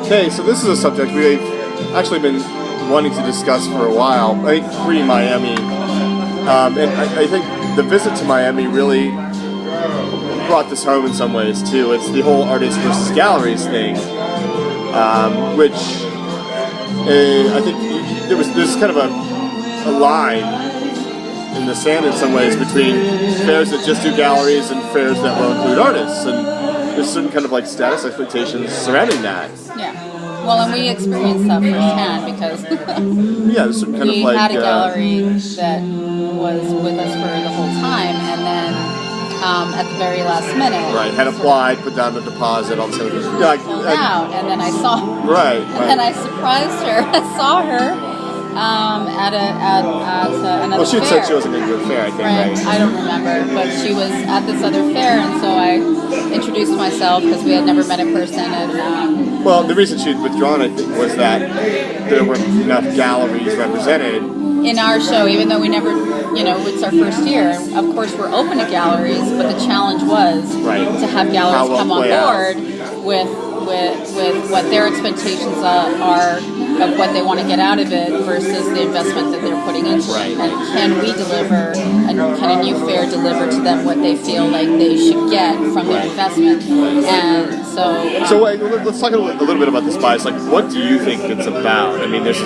Okay, so this is a subject we've actually been wanting to discuss for a while, I think pre-Miami. And I think the visit to Miami really brought this home in some ways too. It's the whole artists versus galleries thing, which I think there's kind of a line in the sand in some ways between fairs that just do galleries and fairs that will include artists, and there's certain kind of like status expectations surrounding that. Yeah. Well, and we experienced that firsthand because yeah, there's certain kind we of like had a gallery that was with us for the whole time, and then at the very last minute, right, had applied, put down the deposit, all this other stuff. Out, and then I saw her. Right. And then I surprised her. I saw her at another Well, she had fair. said she wasn't going to do a fair, I think, right? I don't remember, but she was at this other fair, and so I introduced myself because we had never met in person. And well, the reason she'd withdrawn, I think, was that there weren't enough galleries represented in our show, even though we never, it's our first year. Of course, we're open to galleries, but the challenge was to have galleries come on board with what their expectations are of what they want to get out of it versus the investment that they're putting into it. And can we deliver, and can a new fair deliver to them what they feel like they should get from their investment? And so let's talk a little bit about this bias. Like, what do you think it's about? I mean, there's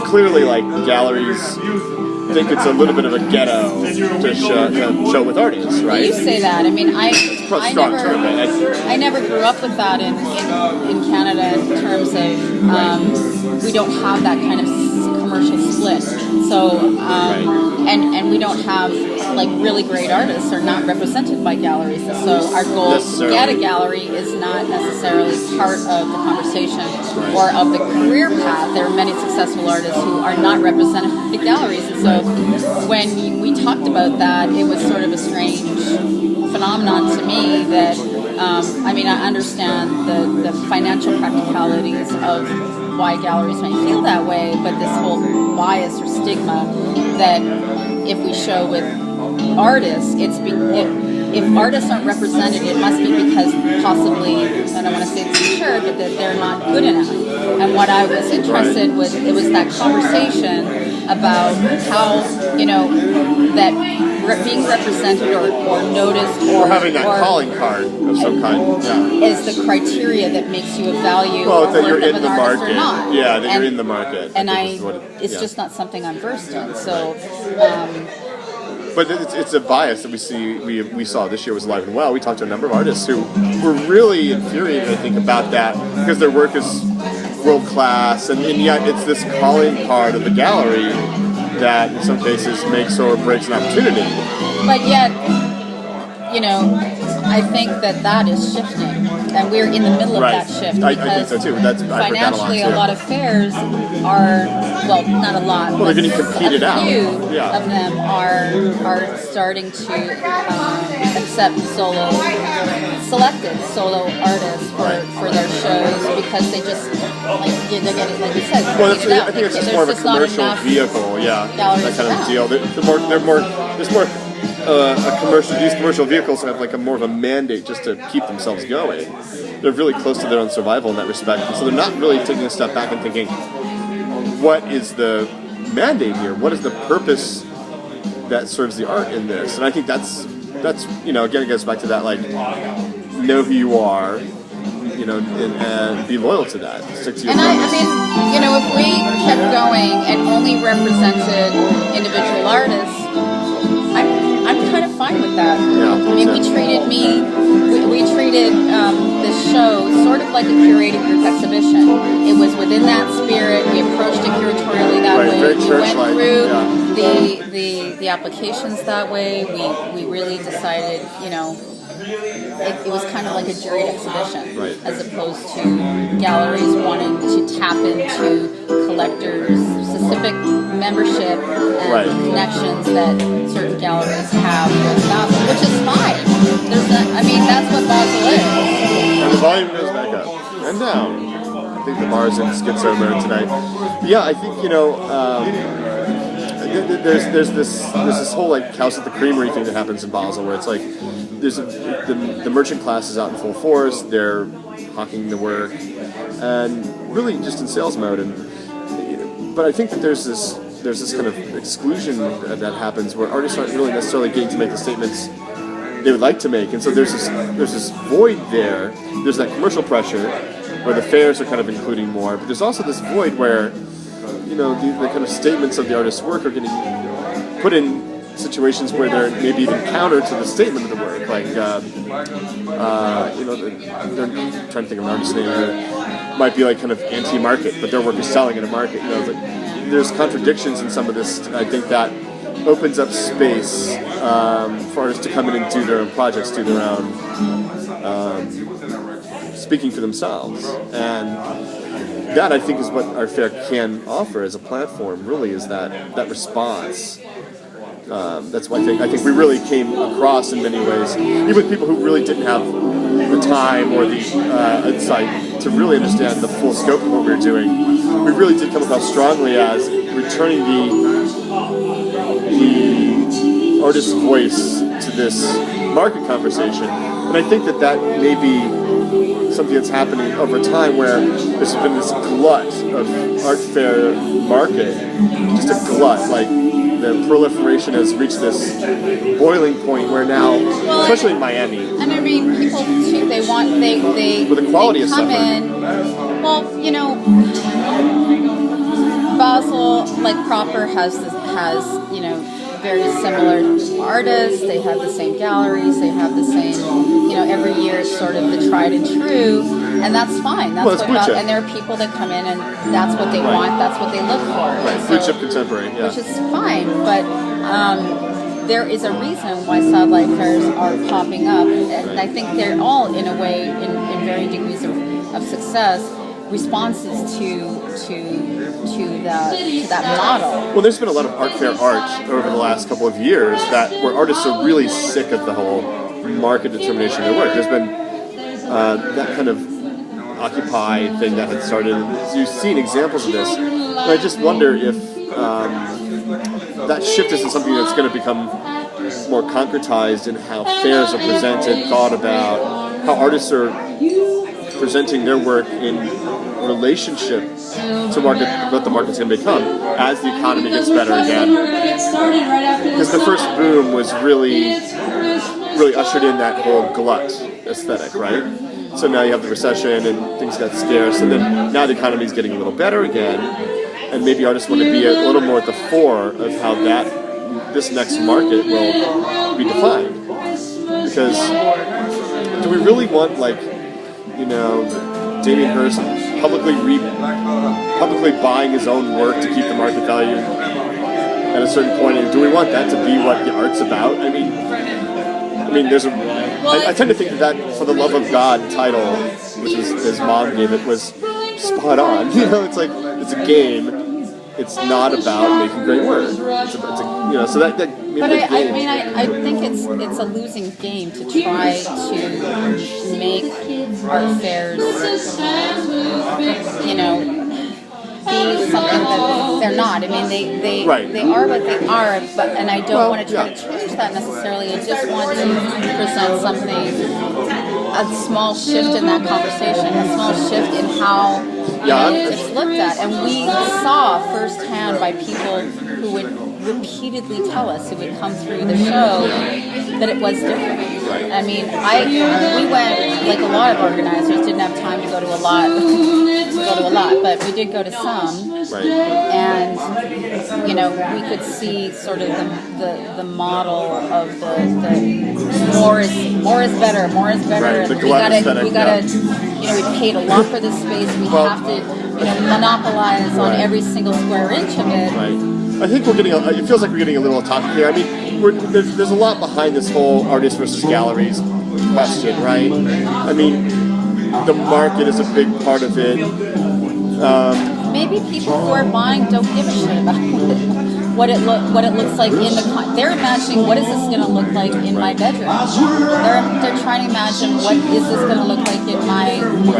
clearly like galleries think it's a little bit of a ghetto to show with artists, right? You say that. I mean, I never grew up with that in Canada in terms of we don't have that kind of commercial split. So and we don't have like really great artists are not represented by galleries. So our goal to get a gallery is not necessarily part of the conversation or of the career path. There are many successful artists who are not represented by galleries. And so when we talked about that, it was sort of a strange phenomenon to me that, I understand the financial practicalities of why galleries may feel that way, but this whole bias or stigma that if we show with artists, if artists aren't represented, it must be because possibly, I don't want to say this for sure, but that they're not good enough. And what I was interested was, it was that conversation about how, that being represented or noticed or having that calling card of some kind is the criteria that makes you a value well, that you're of in the artist market. or not. Yeah, that you're in the market. And it's just not something I'm versed in. So. But it's a bias that we saw this year was Alive and Well. We talked to a number of artists who were really infuriated, I think, about that because their work is world class, and yet it's this calling card of the gallery that in some cases makes or breaks an opportunity. But yet, I think that is shifting, and we're in the middle of that shift. I think so too. Financially, a lot of fairs are, well, not a lot. Well, they're getting competed out. A few of them are starting to accept selected solo artists for their shows because they just they're getting, like you said. Well, I think it's just more of a commercial vehicle. That kind of deal. There's more. These commercial vehicles have like more of a mandate just to keep themselves going. They're really close to their own survival in that respect, and so they're not really taking a step back and thinking, what is the mandate here? What is the purpose that serves the art in this? And I think that's again it goes back to that, like, know who you are, and be loyal to that. Stick to your guns. If we kept going and only represented individual artists, I'm kind of fine with that. Yeah, we treated this show sort of like a curated group exhibition. It was within that spirit. We approached it curatorially that way. We went through the applications that way. We really decided, it was kind of like a juried exhibition, as opposed to galleries wanting to tap into collectors' specific membership and connections that certain galleries have with Basel, which is fine. That's what Basel is. And the volume goes back up and down. I think the bar is in schizo mode tonight. Yeah, I think, there's this whole like House at the Creamery thing that happens in Basel, where it's like the merchant class is out in full force. They're hawking the work and really just in sales mode. But I think that there's this kind of exclusion that happens where artists aren't really necessarily getting to make the statements they would like to make, and so there's this void there. There's that commercial pressure where the fairs are kind of including more, but there's also this void where the kind of statements of the artist's work are getting put in situations where they're maybe even counter to the statement of the work. Like, they're trying to think of an artist's name that might be like kind of anti-market, but their work is selling in a market. There's contradictions in some of this. I think that opens up space for artists to come in and do their own projects, do their own speaking for themselves, and that I think is what our fair can offer as a platform. Really, is that response. That's why I think we really came across in many ways, even with people who really didn't have the time or the insight to really understand the full scope of what we were doing. We really did come across strongly as returning the artist's voice to this market conversation, and I think that may be something that's happening over time, where there's been this glut of art fair market, just a glut, like. The proliferation has reached this boiling point where now, especially in Miami, and I mean, people too. They but the quality they is come suffering. in. Well, Basel, like proper, has very similar artists. They have the same galleries. They have the same. Every year is sort of the tried and true, and that's fine. That's and there are people that come in and that's what they want. That's what they look for. Right, blue chip contemporary, yeah. Which is fine, but there is a reason why satellite fairs are popping up, and I think they're all, in a way, in varying degrees of success, responses to that model. Well, there's been a lot of art fair art over the last couple of years where artists are really sick of the whole market determination of their work. There's been that kind of Occupy thing that had started. You've seen examples of this, and I just wonder if that shift isn't something that's going to become more concretized in how fairs are presented, thought about, how artists are presenting their work in relationship to what the market's going to become as the economy gets better again. Because the first boom was really ushered in that whole glut aesthetic, right? So now you have the recession and things got scarce, and then now the economy's getting a little better again, and maybe artists want to be a little more at the fore of how this next market will be defined. Because do we really want, Damien Hirst publicly buying his own work to keep the market value at a certain point? And do we want that to be what the art's about? I mean, there's I tend to think that For the Love of God title, which is his mom gave it, was spot on. It's like, it's a game. It's not about making great work. So that maybe. But I think it's a losing game to try to make art fairs, be something that they're not. I mean, they are what they are, and I don't want to try to change that necessarily. I just want to present something, a small shift in that conversation, a small shift in how it's looked at. And we saw firsthand by people who would repeatedly tell us, who would come through the show, that it was different. I mean, we went, like a lot of organizers, didn't have time to go to a lot, but we did go to some, and we could see sort of the model of the more is better. Right, And we gotta we paid a lot for this space. We have to monopolize on every single square inch of it. Right. I think it feels like we're getting a little topic here. I mean, there's a lot behind this whole artists versus galleries question, right? I mean, the market is a big part of it. Maybe people who are buying don't give a shit about it. what it looks like in the they're imagining what is this going to look like in my bedroom. They're trying to imagine what is this going to look like in my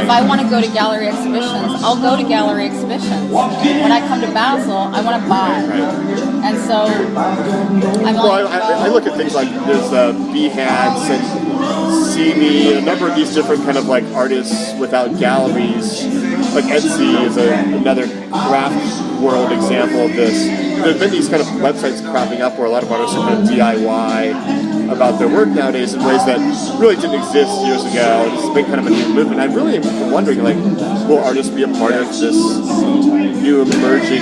if I want to go to gallery exhibitions, I'll go to gallery exhibitions. When I come to Basel, I want to buy. And so I look at things like there's Behance and CB, a number of these different kind of like artists without galleries. Like Etsy is another craft world example of this. There's been these kind of websites cropping up where a lot of artists are kind of DIY about their work nowadays in ways that really didn't exist years ago. It's been kind of a new movement. I'm really wondering, like, will artists be a part of this new emerging,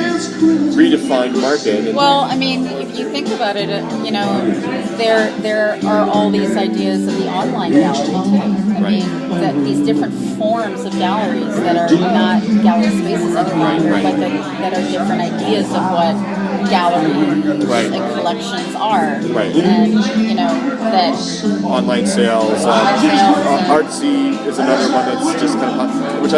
redefined market? Well, I mean, if you think about it, you know, there are all these ideas of the online gallery too. I mean, that these different forms of galleries that are not gallery spaces any longer, but that are different ideas of what gallery and collections are. And, you know, that online sales. Artsy is another one that's just kind of, which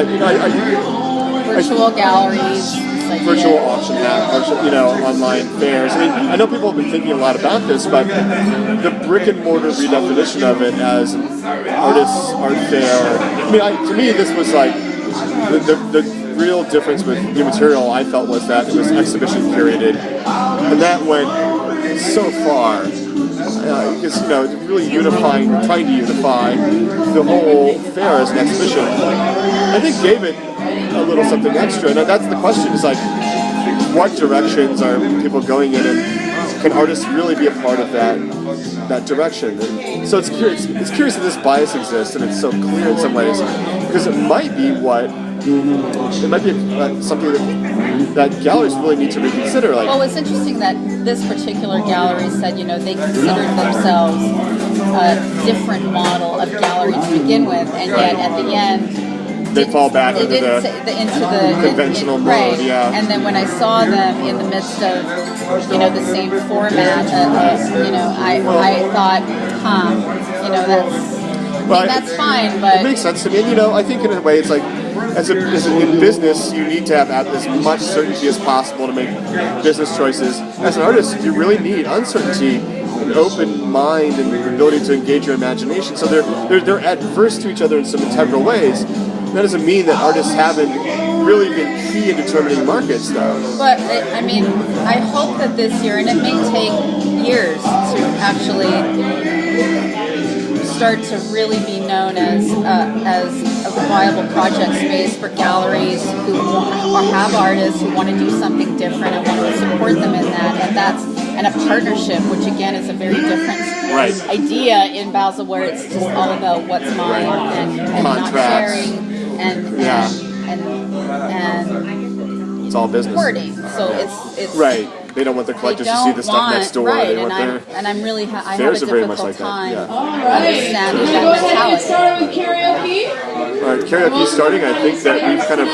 virtual galleries. Virtual auction house, you know, online fairs. I mean, I know people have been thinking a lot about this, but the brick and mortar redefinition of it as an artist's art fair. I mean, to me, this was like the real difference with New Material. I felt was that it was exhibition curated, and that went so far. Because you know, it's really unifying, trying to unify the whole fair as an exhibition. I think gave it a little something extra. Now that's the question: is like, what directions are people going in, and can artists really be a part of that direction? And so it's curious that this bias exists, and it's so clear in some ways because it might be something that galleries really need to reconsider. Like, well, it's interesting that this particular gallery said, you know, they considered themselves a different model of gallery to begin with, and yet at the end they fall back into the conventional mode. And then when I saw them in the midst of, you know, the same format, you know, I thought, you know, that's fine, but it makes sense to me. And, you know, I think in a way it's like, in business, you need to have as much certainty as possible to make business choices. As an artist, you really need uncertainty, an open mind, and the ability to engage your imagination. So they're adverse to each other in some integral ways. That doesn't mean that artists haven't really been key in determining markets, though. But I mean, I hope that this year, and it may take years to actually start to really be known as a viable project space for galleries who have artists who want to do something different and want to support them in that, and a partnership, which again is a very different idea in Basel, where it's just all about what's mine and not sharing and it's all business. Supporting. So it's right. They don't want the collectors to see the stuff next door. Right, and I'm really I have a difficult difficult time understanding that mentality. Start with karaoke. All right, karaoke starting. I think that we've kind of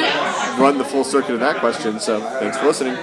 run the full circuit of that question. So thanks for listening.